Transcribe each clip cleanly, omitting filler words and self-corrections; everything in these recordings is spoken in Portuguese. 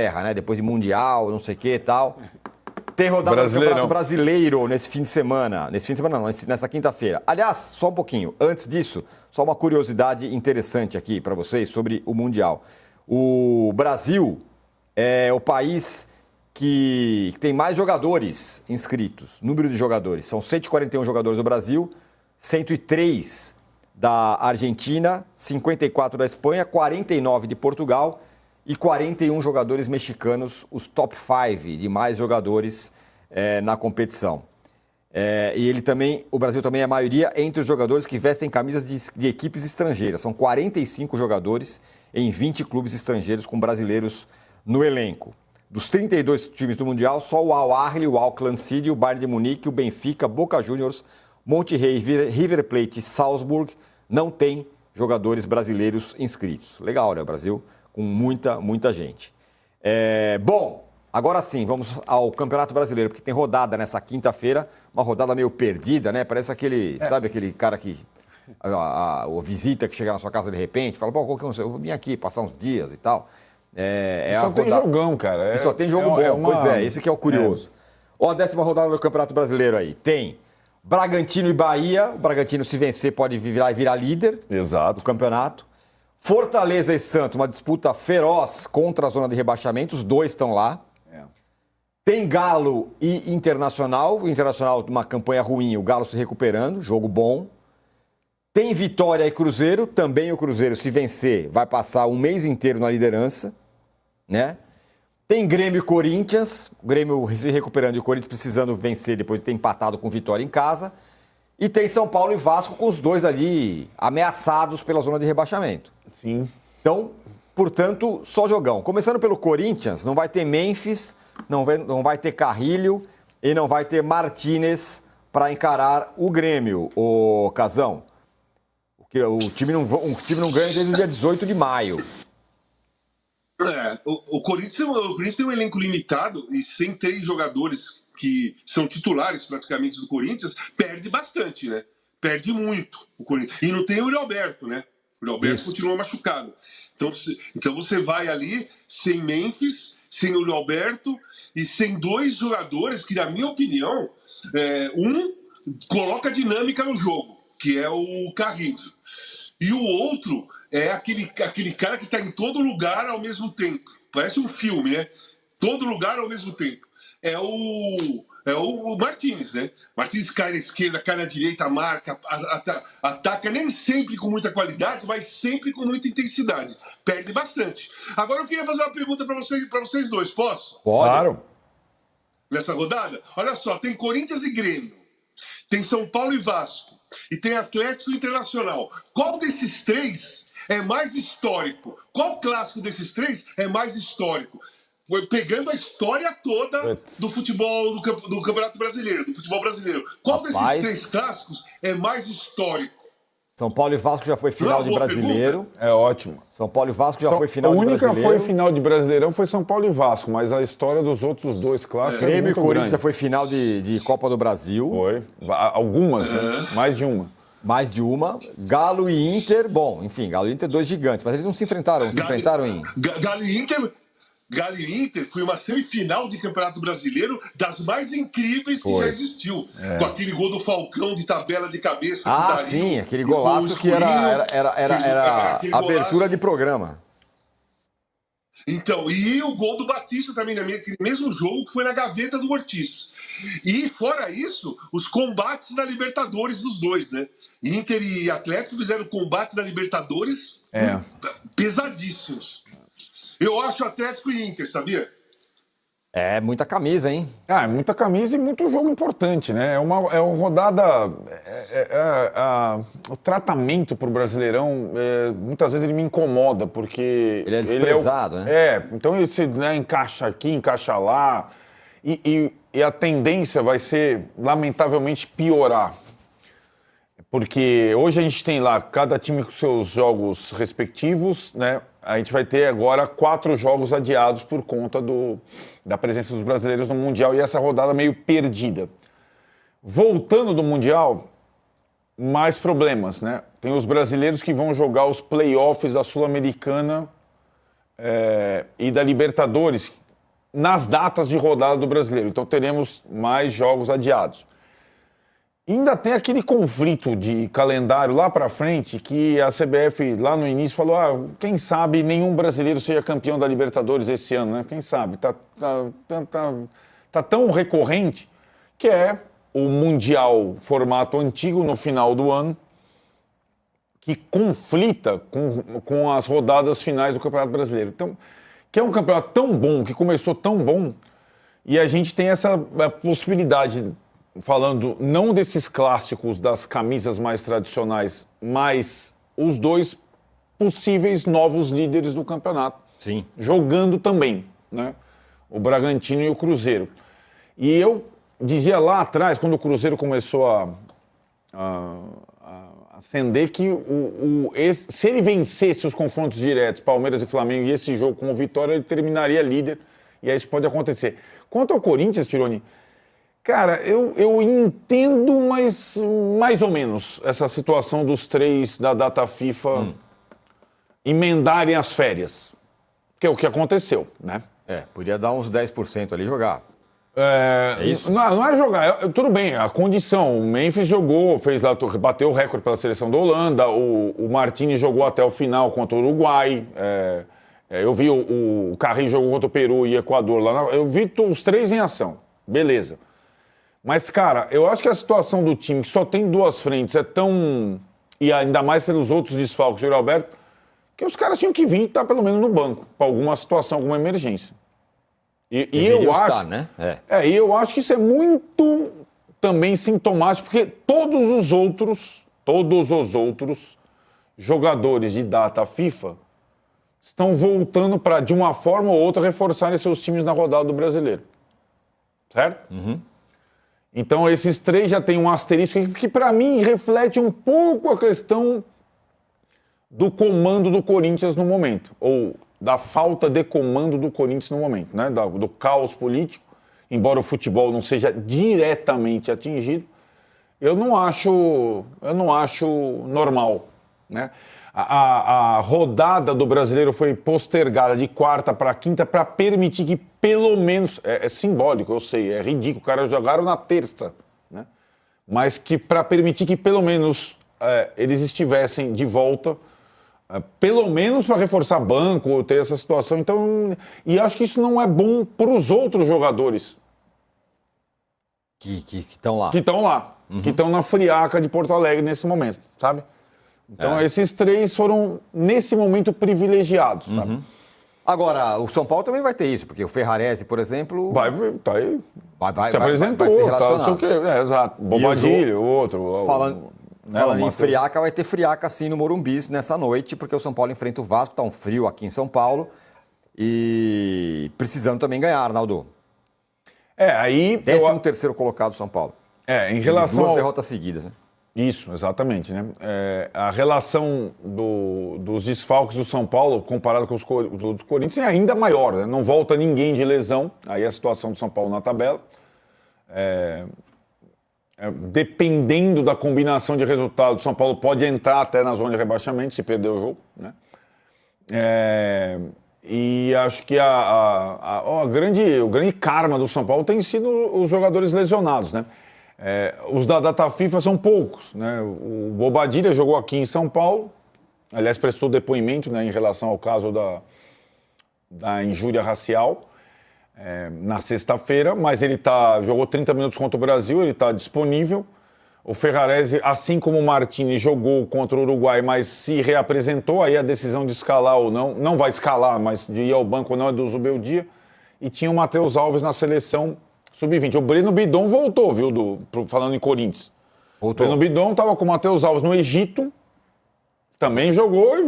Terra, né? Depois de Mundial, não sei o que e tal. Tem rodada do Campeonato Brasileiro nesse fim de semana. Nesse fim de semana não, nessa quinta-feira. Aliás, só um pouquinho. Antes disso, só uma curiosidade interessante aqui para vocês sobre o Mundial. O Brasil é o país que tem mais jogadores inscritos. Número de jogadores. São 141 jogadores do Brasil, 103 da Argentina, 54 da Espanha, 49 de Portugal e 41 jogadores mexicanos, os top 5 de mais jogadores na competição. O Brasil também é a maioria entre os jogadores que vestem camisas de equipes estrangeiras. São 45 jogadores em 20 clubes estrangeiros com brasileiros no elenco. Dos 32 times do Mundial, só o Al Ahly, o Auckland City, o Bayern de Munique, o Benfica, Boca Juniors, Monterrey, River Plate e Salzburg não tem jogadores brasileiros inscritos. Legal, né? O Brasil com muita gente. Bom, agora sim, vamos ao Campeonato Brasileiro, porque tem rodada nessa quinta-feira, uma rodada meio perdida, né? Parece sabe aquele cara que... a visita que chega na sua casa de repente, fala, pô, eu vim aqui passar uns dias e tal. Só tem jogão, cara. Só tem jogo bom, pois é, esse que é o curioso. Ó, a 10ª rodada do Campeonato Brasileiro aí. Tem Bragantino e Bahia. O Bragantino, se vencer, pode virar líder do campeonato. Fortaleza e Santos, uma disputa feroz contra a zona de rebaixamento. Os dois estão lá. Tem Galo e Internacional. O Internacional, uma campanha ruim, o Galo se recuperando, jogo bom. Tem Vitória e Cruzeiro. Também o Cruzeiro, se vencer, vai passar um mês inteiro na liderança, né? Tem Grêmio e Corinthians. O Grêmio se recuperando e o Corinthians precisando vencer depois de ter empatado com Vitória em casa. E tem São Paulo e Vasco com os dois ali ameaçados pela zona de rebaixamento. Sim. Então, portanto, só jogão. Começando pelo Corinthians, não vai ter Memphis, não vai ter Carrilho e não vai ter Martínez para encarar o Grêmio, o Casão. O time não ganha desde o dia 18 de maio. O Corinthians tem um elenco limitado e sem 3 jogadores que são titulares praticamente do Corinthians, perde bastante, né? Perde muito o Corinthians. E não tem o Yuri Alberto, né? O Yuri Alberto continua machucado. Então você vai ali sem Memphis, sem o Yuri Alberto e sem 2 jogadores que, na minha opinião, um coloca dinâmica no jogo, que é o Carrillo. E o outro é aquele cara que está em todo lugar ao mesmo tempo. Parece um filme, né? Todo lugar ao mesmo tempo. É o Martínez, né? Martínez cai na esquerda, cai na direita, marca, ataca nem sempre com muita qualidade, mas sempre com muita intensidade. Perde bastante. Agora eu queria fazer uma pergunta para vocês dois, posso? Pode. Claro. Nessa rodada? Olha só, tem Corinthians e Grêmio. Tem São Paulo e Vasco. E tem Atlético Internacional. Qual desses 3 é mais histórico? Qual clássico desses 3 é mais histórico? Pegando a história toda do futebol, do Campeonato Brasileiro, do futebol brasileiro. Qual desses 3 clássicos é mais histórico? São Paulo e Vasco já foi final de Brasileiro. Pergunta? É ótimo. São Paulo e Vasco já foi final de Brasileiro. A única foi final de Brasileirão foi São Paulo e Vasco, mas a história dos outros 2 clássicos Grêmio é e Corinthians já foi final de Copa do Brasil. Foi. Algumas, né? Mais de uma. Mais de uma. Galo e Inter, bom, enfim, Galo e Inter 2 gigantes, mas eles não se enfrentaram. Se enfrentaram em... Galo e Inter foi uma semifinal de Campeonato Brasileiro das mais incríveis que já existiu. Com aquele gol do Falcão de tabela de cabeça. Sim, aquele golaço que era abertura de programa. Então, e o gol do Batista também, naquele mesmo jogo que foi na gaveta do Ortiz. E, fora isso, os combates da Libertadores dos dois, né? Inter e Atlético fizeram combate da Libertadores pesadíssimos. Eu acho Atlético e Inter, sabia? É muita camisa, hein? É muita camisa e muito jogo importante, né? É uma rodada... o tratamento para o Brasileirão, muitas vezes ele me incomoda, porque... Ele é desprezado, né? Então você encaixa aqui, encaixa lá, e a tendência vai ser, lamentavelmente, piorar. Porque hoje a gente tem lá cada time com seus jogos respectivos, né? A gente vai ter agora 4 jogos adiados por conta da presença dos brasileiros no Mundial e essa rodada meio perdida. Voltando do Mundial, mais problemas, né? Tem os brasileiros que vão jogar os playoffs da Sul-Americana e da Libertadores nas datas de rodada do Brasileiro. Então teremos mais jogos adiados. Ainda tem aquele conflito de calendário lá para frente que a CBF lá no início falou, quem sabe nenhum brasileiro seja campeão da Libertadores esse ano, né? Quem sabe? Tá tão recorrente que é o Mundial formato antigo no final do ano que conflita com as rodadas finais do Campeonato Brasileiro. Então, que é um campeonato tão bom, que começou tão bom, e a gente tem essa possibilidade, falando não desses clássicos das camisas mais tradicionais, mas os dois possíveis novos líderes do campeonato. Sim. Jogando também, né? O Bragantino e o Cruzeiro. E eu dizia lá atrás, quando o Cruzeiro começou a acender, que se ele vencesse os confrontos diretos, Palmeiras e Flamengo, e esse jogo com o Vitória, ele terminaria líder, e aí isso pode acontecer. Quanto ao Corinthians, Tironi, cara, eu entendo, mas mais ou menos, essa situação dos 3 da data FIFA emendarem as férias, que é o que aconteceu, né? Podia dar uns 10% ali e jogar. É isso? Não é jogar, tudo bem, a condição. O Memphis jogou, bateu o recorde pela seleção da Holanda, o Martini jogou até o final contra o Uruguai, eu vi o Carrinho jogou contra o Peru e Equador lá, eu vi os 3 em ação, beleza. Mas, cara, eu acho que a situação do time, que só tem 2 frentes, é tão... E ainda mais pelos outros desfalques, o Alberto, que os caras tinham que vir e estar pelo menos no banco, para alguma situação, alguma emergência. E eu acho, né? E eu acho que isso é muito também sintomático, porque todos os outros jogadores de data FIFA estão voltando para, de uma forma ou outra, reforçarem seus times na rodada do Brasileiro. Certo? Então esses 3 já têm um asterisco que para mim reflete um pouco a questão do comando do Corinthians no momento, ou da falta de comando do Corinthians no momento, né? Do caos político, embora o futebol não seja diretamente atingido, eu não acho normal, né? A rodada do Brasileiro foi postergada de quarta para quinta para permitir que pelo menos, é simbólico, eu sei, é ridículo, os caras jogaram na terça, né? Mas que para permitir que pelo menos eles estivessem de volta, pelo menos para reforçar banco ou ter essa situação. Então, e acho que isso não é bom para os outros jogadores Que estão lá. Que estão lá, que estão na friaca de Porto Alegre nesse momento, sabe? Então, esses 3 foram, nesse momento, privilegiados, sabe? Agora, o São Paulo também vai ter isso, porque o Ferrarese, por exemplo... Tá aí. Vai se apresentou, vai ser relacionado. não sei o quê. Exato. Bobadilho, o outro... Falando em friaca, vai ter friaca sim no Morumbi nessa noite, porque o São Paulo enfrenta o Vasco, tá um frio aqui em São Paulo, e precisando também ganhar, Arnaldo. Aí... 13º colocado São Paulo. Em relação... 2 derrotas seguidas, né? Isso, exatamente, né? A relação dos desfalques do São Paulo, comparado com os do Corinthians, é ainda maior, né? Não volta ninguém de lesão, aí a situação do São Paulo na tabela. Dependendo da combinação de resultados, o São Paulo pode entrar até na zona de rebaixamento, se perder o jogo, né? E acho que o grande karma do São Paulo tem sido os jogadores lesionados, né? Os da data FIFA são poucos, né? O Bobadilha jogou aqui em São Paulo, aliás, prestou depoimento, né, em relação ao caso da injúria racial na sexta-feira, mas ele jogou 30 minutos contra o Brasil, ele está disponível. O Ferrarese, assim como o Martini, jogou contra o Uruguai, mas se reapresentou, aí a decisão de escalar ou não vai escalar, mas de ir ao banco ou não é do Zubeldia. E tinha o Matheus Alves na seleção Sub-20. O Breno Bidon voltou, viu, falando em Corinthians. Voltou. O Breno Bidon estava com o Matheus Alves no Egito, também jogou e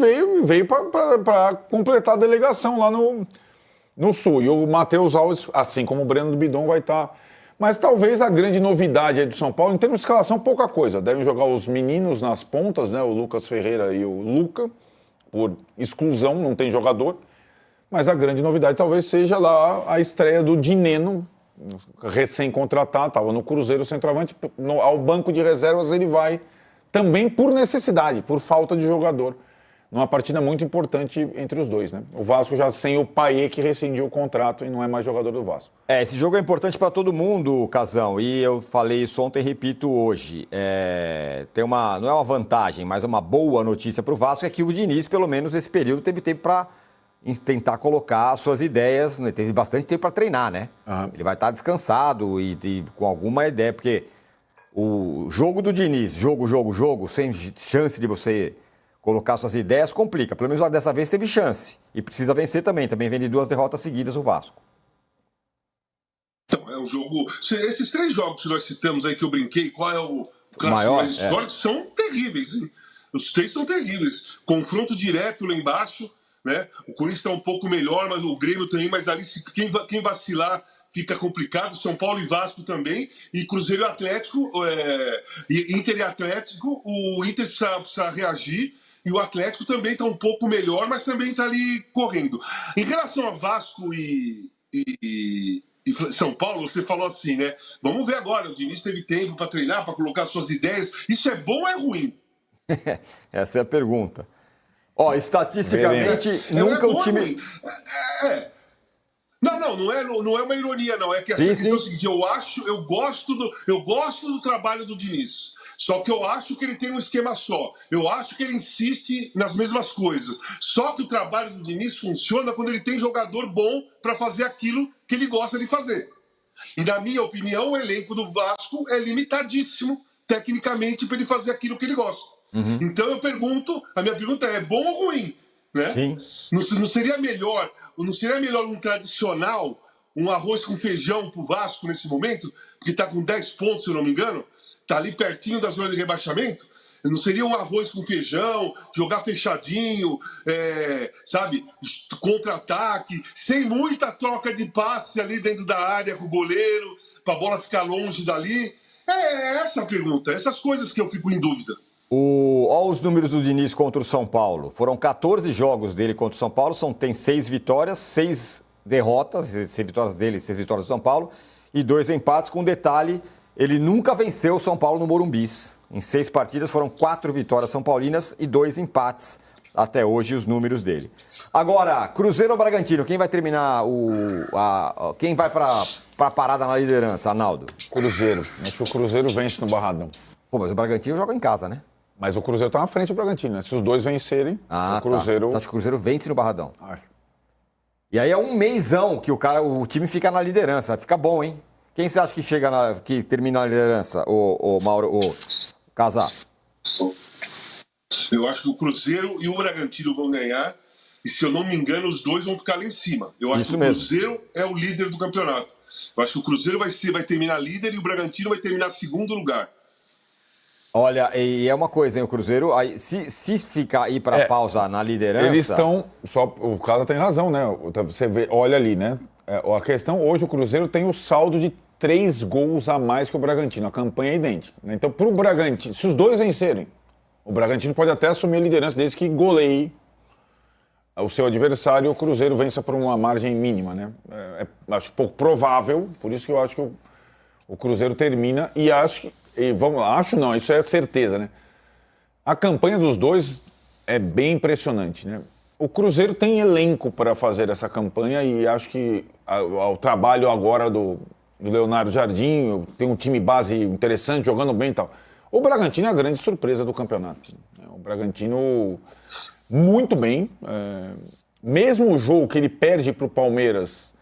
veio para completar a delegação lá no Sul. E o Matheus Alves, assim como o Breno Bidon, vai estar... Mas talvez a grande novidade aí do São Paulo, em termos de escalação, pouca coisa. Devem jogar os meninos nas pontas, né? O Lucas Ferreira e o Luca, por exclusão, não tem jogador. Mas a grande novidade talvez seja lá a estreia do Dineno, recém-contratado, estava no Cruzeiro, centroavante, ao banco de reservas ele vai também por necessidade, por falta de jogador numa partida muito importante entre os dois, né? O Vasco já sem o Payet, que rescindiu o contrato e não é mais jogador do Vasco. Esse jogo é importante para todo mundo, Casão, e eu falei isso ontem e repito hoje. Não é uma vantagem, mas uma boa notícia para o Vasco é que o Diniz, pelo menos nesse período, teve tempo para tentar colocar suas ideias, né? Teve bastante tempo para treinar, né? Uhum. Ele vai estar descansado e com alguma ideia, porque o jogo do Diniz, jogo, sem chance de você colocar suas ideias, complica. Pelo menos dessa vez teve chance. E precisa vencer também. Também vem de 2 derrotas seguidas o Vasco. Então, é um jogo... Esses 3 jogos que nós citamos aí, que eu brinquei, qual é o clássico maior, mais histórico, são terríveis, hein? Os 3 são terríveis. Confronto direto lá embaixo, né? O Corinthians está um pouco melhor, mas o Grêmio também, mas ali quem vacilar fica complicado. São Paulo e Vasco também, e Cruzeiro e Atlético, Inter e Atlético, o Inter precisa reagir, e o Atlético também está um pouco melhor, mas também está ali correndo. Em relação a Vasco e São Paulo, você falou assim, né? Vamos ver agora, o Diniz teve tempo para treinar, para colocar suas ideias. Isso é bom ou é ruim? Essa é a pergunta. Estatisticamente, nunca o time... Não é uma ironia, não. É que a questão é o seguinte, eu gosto do trabalho do Diniz. Só que eu acho que ele tem um esquema só. Eu acho que ele insiste nas mesmas coisas. Só que o trabalho do Diniz funciona quando ele tem jogador bom para fazer aquilo que ele gosta de fazer. E, na minha opinião, o elenco do Vasco é limitadíssimo, tecnicamente, para ele fazer aquilo que ele gosta. Uhum. Então, a minha pergunta é bom ou ruim? Né? Sim. Não seria melhor um tradicional, um arroz com feijão pro Vasco nesse momento, porque está com 10 pontos, se eu não me engano, está ali pertinho da zona de rebaixamento? Não seria um arroz com feijão, jogar fechadinho, sabe, contra-ataque, sem muita troca de passe ali dentro da área com o goleiro, para a bola ficar longe dali? É essa a pergunta, essas coisas que eu fico em dúvida. Olha os números do Diniz contra o São Paulo. Foram 14 jogos dele contra o São Paulo, tem 6 vitórias, 6 derrotas, 6 vitórias dele, 6 vitórias do São Paulo, e 2 empates, com detalhe, ele nunca venceu o São Paulo no Morumbi. Em 6 partidas foram 4 vitórias são paulinas e 2 empates, até hoje os números dele. Agora, Cruzeiro ou Bragantino, quem vai terminar quem vai para a parada na liderança, Arnaldo? Cruzeiro. Acho que o Cruzeiro vence no Barradão. Pô, mas o Bragantino joga em casa, né? Mas o Cruzeiro está na frente do Bragantino, né? Se os dois vencerem, o Cruzeiro... Tá. Você acha que o Cruzeiro vence no Barradão? Acho. E aí é um mêsão que o time fica na liderança. Fica bom, hein? Quem você acha que termina na liderança, o Mauro, o Casar? Eu acho que o Cruzeiro e o Bragantino vão ganhar. E, se eu não me engano, os dois vão ficar lá em cima. Eu acho que o Cruzeiro é o líder do campeonato. Eu acho que o Cruzeiro vai terminar líder e o Bragantino vai terminar segundo lugar. Olha, e é uma coisa, hein, o Cruzeiro, aí, se ficar aí para pausa na liderança... Eles estão, o Casa tem razão, né? Você vê, olha ali, né? A questão, hoje o Cruzeiro tem o saldo de 3 gols a mais que o Bragantino, a campanha é idêntica. Né? Então, para o Bragantino, se os dois vencerem, o Bragantino pode até assumir a liderança desde que goleie o seu adversário e o Cruzeiro vença por uma margem mínima, né? Acho pouco provável, por isso que eu acho que o Cruzeiro termina e acho que... isso é certeza, né? A campanha dos dois é bem impressionante, né? O Cruzeiro tem elenco para fazer essa campanha e acho que o trabalho agora do Leonardo Jardim, tem um time base interessante, jogando bem e tal. O Bragantino é a grande surpresa do campeonato. O Bragantino muito bem. Mesmo o jogo que ele perde para o Palmeiras,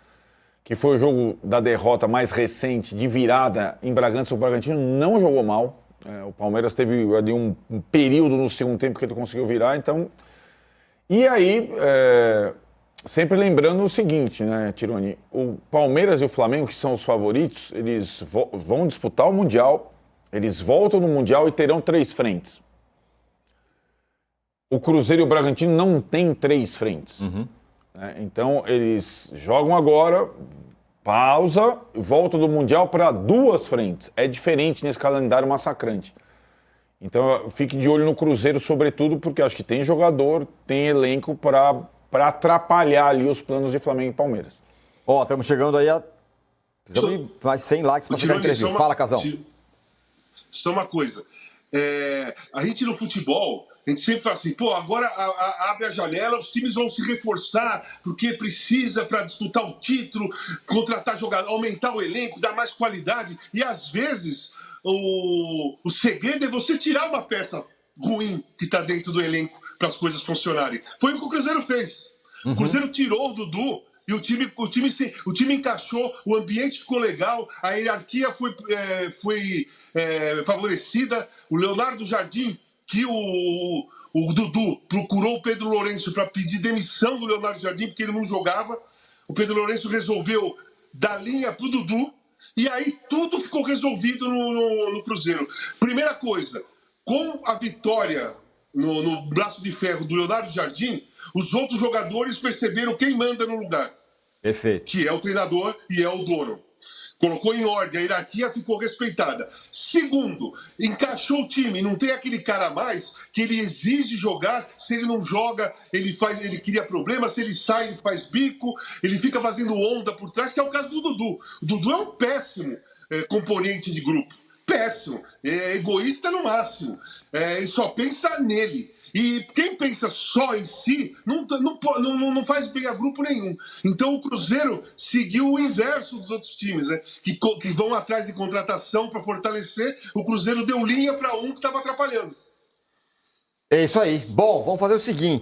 que foi o jogo da derrota mais recente, de virada em Bragança, o Bragantino não jogou mal. O Palmeiras teve ali um período no segundo tempo que ele conseguiu virar, então... E aí, sempre lembrando o seguinte, né, Tironi? O Palmeiras e o Flamengo, que são os favoritos, eles vão disputar o Mundial, eles voltam no Mundial e terão 3 frentes. O Cruzeiro e o Bragantino não têm 3 frentes. Uhum. Então, eles jogam agora, pausa, voltam do Mundial para 2 frentes. É diferente nesse calendário massacrante. Então, fique de olho no Cruzeiro, sobretudo, porque acho que tem jogador, tem elenco para atrapalhar ali os planos de Flamengo e Palmeiras. Estamos chegando aí a... Precisamos de mais 100 likes para chegar em 3 mil. Fala, Casão. Só uma coisa. A gente no futebol... A gente sempre fala assim, pô, agora abre a janela, os times vão se reforçar, porque precisa para disputar o título, contratar jogador, aumentar o elenco, dar mais qualidade. E às vezes o segredo é você tirar uma peça ruim que está dentro do elenco para as coisas funcionarem. Foi o que o Cruzeiro fez. O Cruzeiro tirou o Dudu e o time encaixou, o ambiente ficou legal, a hierarquia foi favorecida. O Leonardo Jardim, que o Dudu procurou o Pedro Lourenço para pedir demissão do Leonardo Jardim, porque ele não jogava. O Pedro Lourenço resolveu dar linha para o Dudu, e aí tudo ficou resolvido no Cruzeiro. Primeira coisa, com a vitória no braço de ferro do Leonardo Jardim, os outros jogadores perceberam quem manda no lugar. Perfeito. Que é o treinador e é o dono. Colocou em ordem, a hierarquia ficou respeitada. Segundo, encaixou o time. Não tem aquele cara a mais que ele exige jogar. Se ele não joga, ele cria problema. Se ele sai, ele faz bico. Ele fica fazendo onda por trás, que é o caso do Dudu. O Dudu é um péssimo componente de grupo. Péssimo. É egoísta no máximo. Ele só pensa nele. E quem pensa só em si não faz bem a grupo nenhum. Então o Cruzeiro seguiu o inverso dos outros times, né? Que vão atrás de contratação para fortalecer. O Cruzeiro deu linha para um que estava atrapalhando. É isso aí. Bom, vamos fazer o seguinte.